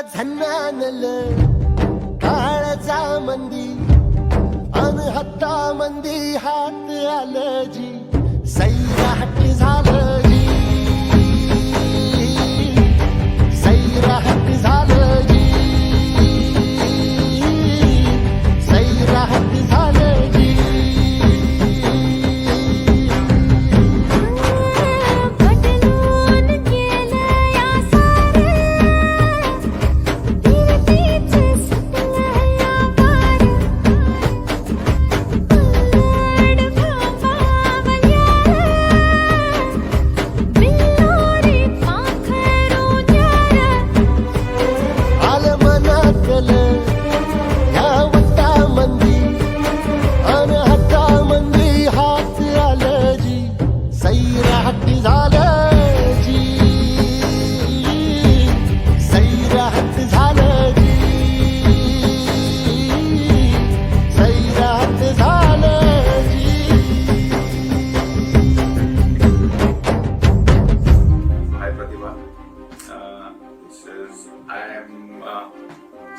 झन्नानल काळजा मंदी अन हत्ता मंदी हात आलं जी सैराट झालं जी सैराट झालं जी सैराट झालं जी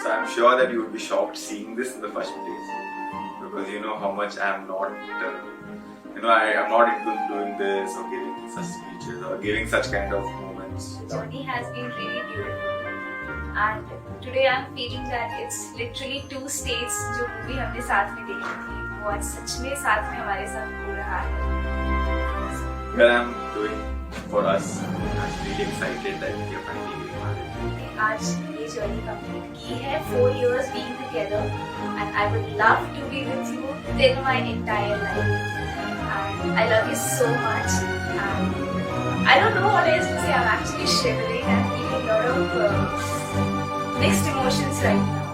So I'm sure that you would be shocked seeing this in the first place, because you know how much I am not, I am not into doing this or giving such speeches or giving such kind of moments. The journey has been really beautiful, and today I'm feeling that it's literally two states जो movie हमने साथ में देखी थी वो आज सच में साथ में हमारे साथ हो रहा है. Well, I'm doing for us. I'm really excited that we are finally getting married. आज ये जर्नी कंप्लीट की है 4 years being together, and I would love to be with you till my entire life. And I love you so much, and I don't know what else to say. I'm actually shivering and feeling a lot of mixed emotions right now.